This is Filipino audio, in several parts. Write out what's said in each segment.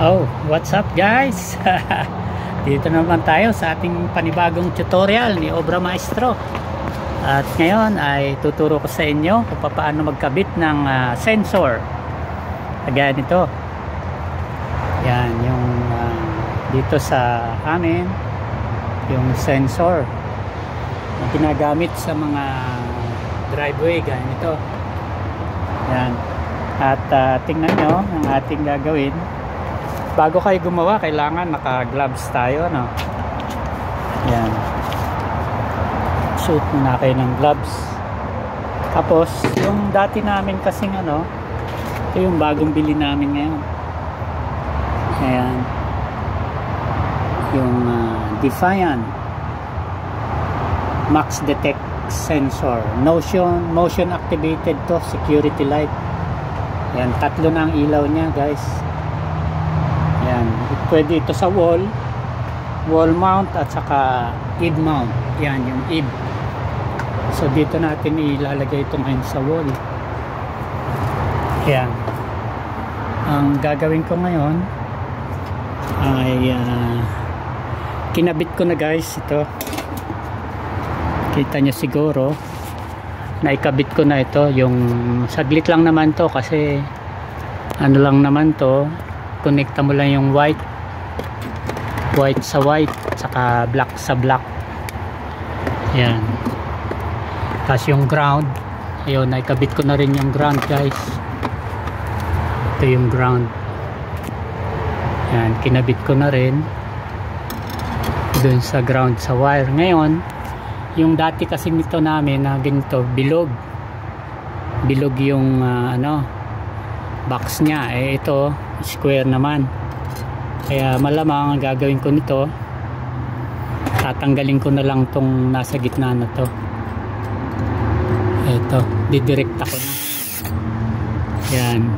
Oh, what's up guys? Dito naman tayo sa ating panibagong tutorial ni Obra Maestro. At ngayon ay tuturo ko sa inyo kung paano magkabit ng sensor. Kagaya nito. Yan, yung dito sa amin, yung sensor na ginagamit sa mga driveway, gaya nito. Yan. At tingnan nyo ang ating gagawin. Bago kayo gumawa, kailangan naka-gloves tayo, no? Yan. Suit muna kayo ng gloves. Tapos, yung dati namin kasing ito yung bagong bili namin ngayon. Ayan. Yung Defiant Max Detect Sensor. Motion activated to, security light. Yan, tatlo na ang ilaw niya, guys. Yan, pwede ito sa wall mount at saka ib mount. Yan, yung ib. So dito natin ilalagay ito ngayon sa wall. Yan. Ang gagawin ko ngayon ay kinabit ko na, guys, ito. Kita nyo siguro na ikabit ko na ito. Yung saglit lang naman to kasi lang naman to, connecta mo lang yung white sa white, saka black sa black. Yan. Tapos yung ground, ayun, naikabit ko na rin yung ground, guys. Ito yung ground. Yan, kinabit ko na rin dun sa ground sa wire. Ngayon, yung dati kasi nito namin na ganito, bilog yung box nya. Ito square naman, kaya malamang ang gagawin ko nito, tatanggalin ko na lang tong nasa gitna na to. Ito, didirekta ko na. Yan,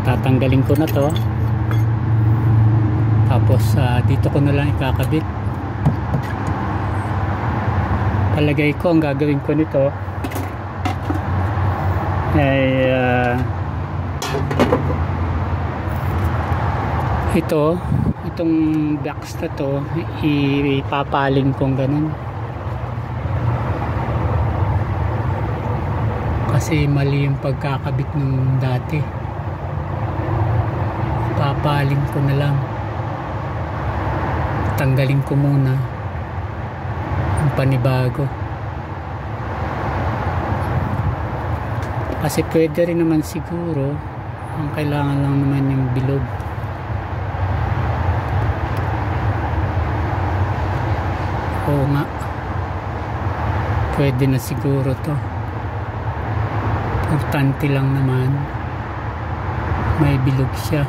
tatanggalin ko na to. Tapos dito ko na lang ikakabit. Palagay ko ang gagawin ko nito ay itong box na to, ipapaling kong ganun kasi mali yung pagkakabit nung dati. Papaling ko na lang, tanggalin ko muna ang panibago kasi pwede rin naman siguro, ang kailangan lang naman yung bilog. Oo nga, pwede na siguro to. Importante lang naman may bilog siya.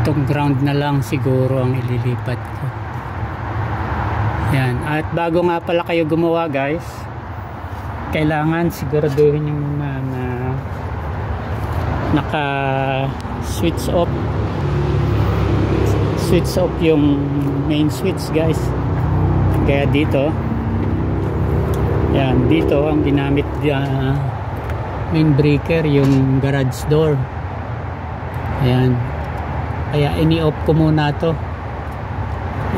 Itong ground na lang siguro ang ililipat ko. Yan. At bago nga pala kayo gumawa, guys, kailangan siguraduhin yung naka switch off yung main switch, guys. Kaya dito, yan, dito ang ginamit main breaker, yung garage door. Ayan, kaya ini-off ko muna to.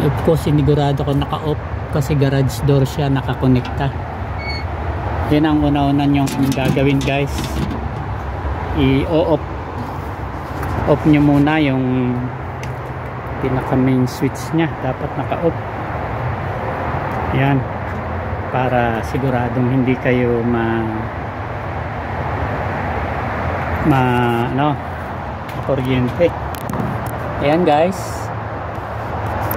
I-off ko, sinigurado ko naka-off kasi garage door siya, nakakonekta. Yan ang una-una yung gagawin, guys. I-off nyo muna yung pinaka main switch nya, dapat naka-off. Yan, para siguradong hindi kayo kuryente. Ayan, guys,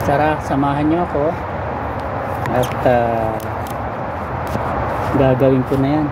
tara, samahan nyo ako at gagawin ko na yan.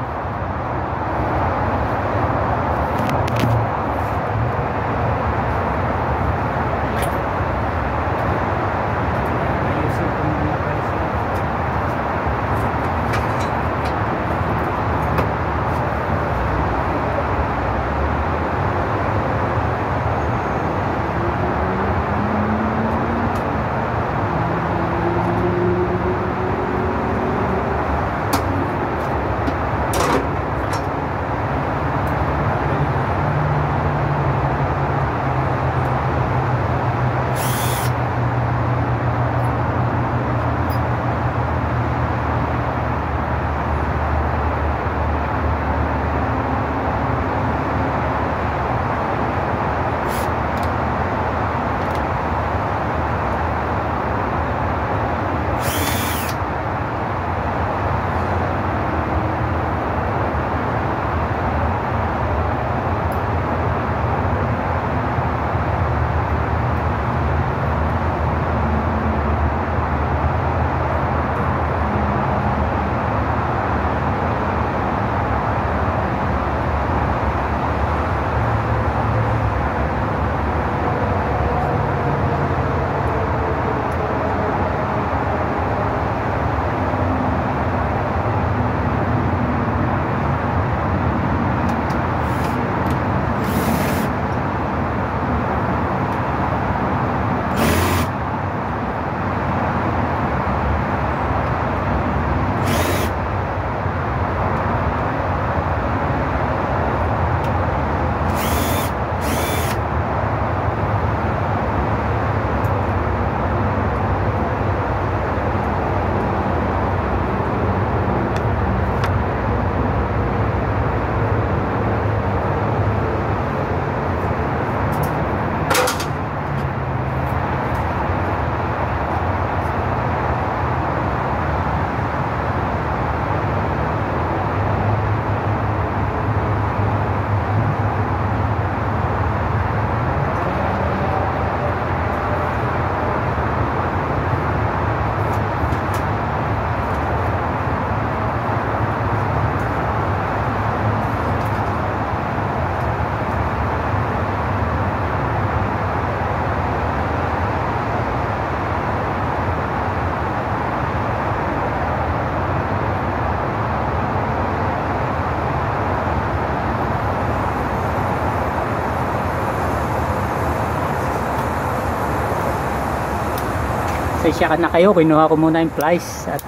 Pasensya ka na kayo, kinuha ko muna yung plies at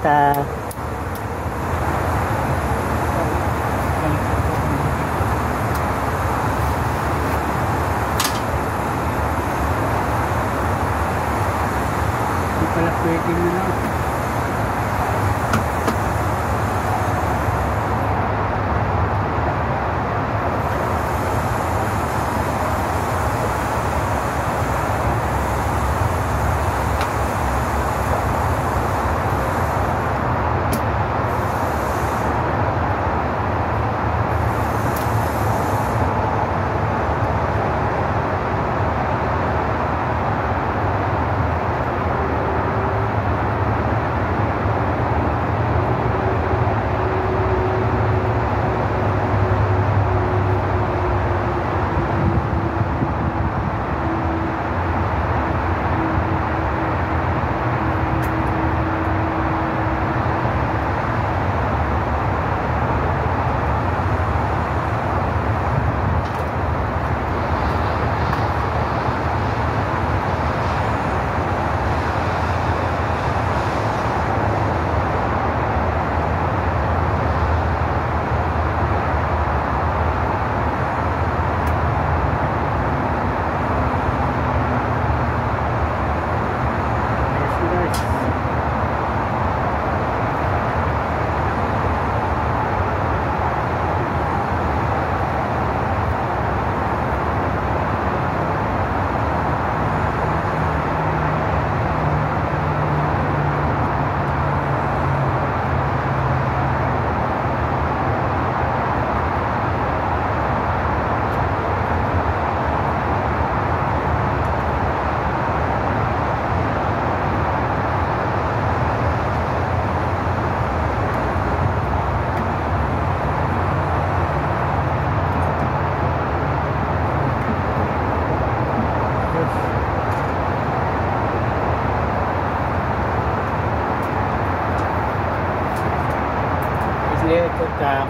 hindi pala pwedeng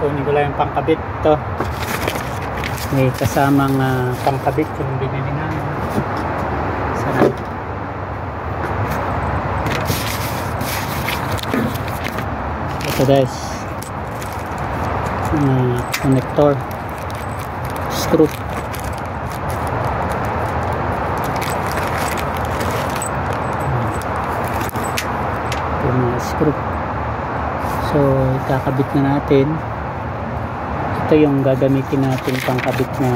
kunin ko lang yung pangkabit to. May kasamang pangkabit yung binili namin. Sana ito guys, connector screw. Yung mga screw. So ikakabit na natin. Ito yung gagamitin natin pangkabit na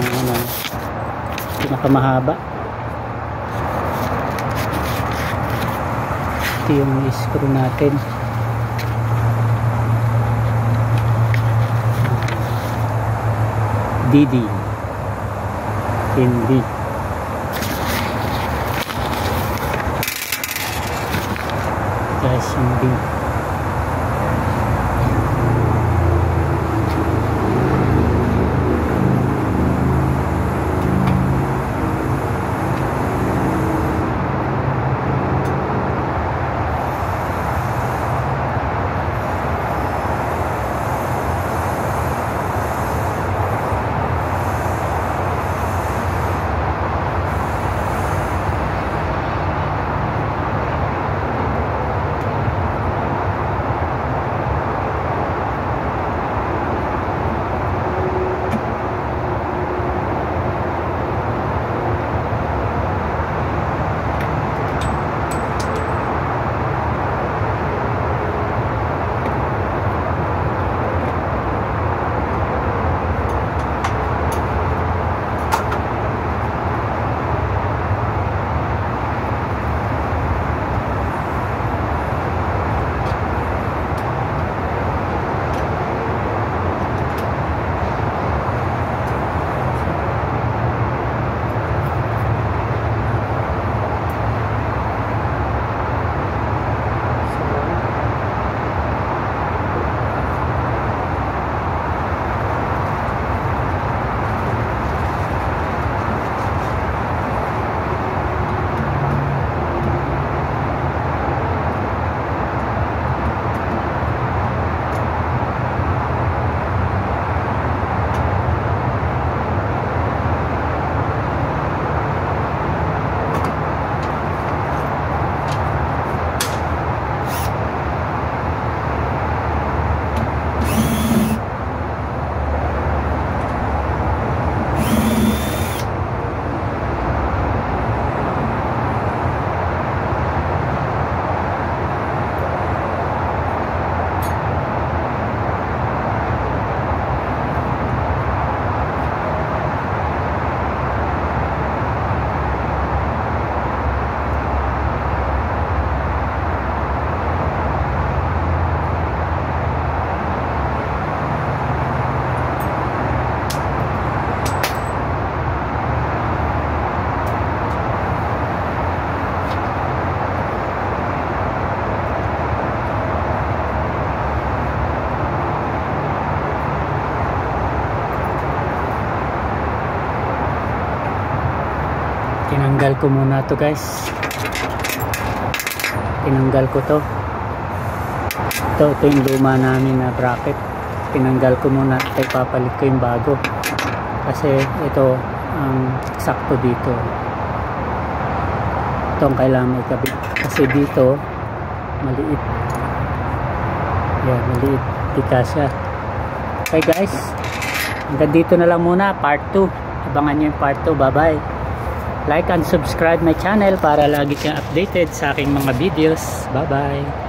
pinakamahaba. Ito yung screw natin. DD hindi guys, yung D. Tinanggal ko muna to guys. Tinanggal ko to. Ito yung luma namin na bracket. Tinanggal ko muna. Ito ipapalit ko yung bago. Kasi ito ang sakto dito. Ito ang kailangan may kabit. Kasi dito maliit. Yan, maliit. Di kasya. Okay guys. Hanggang dito na lang muna. Part 2. Abangan nyo yung part 2. Bye bye. Like and subscribe my channel para lagi kang updated sa aking mga videos. Bye bye.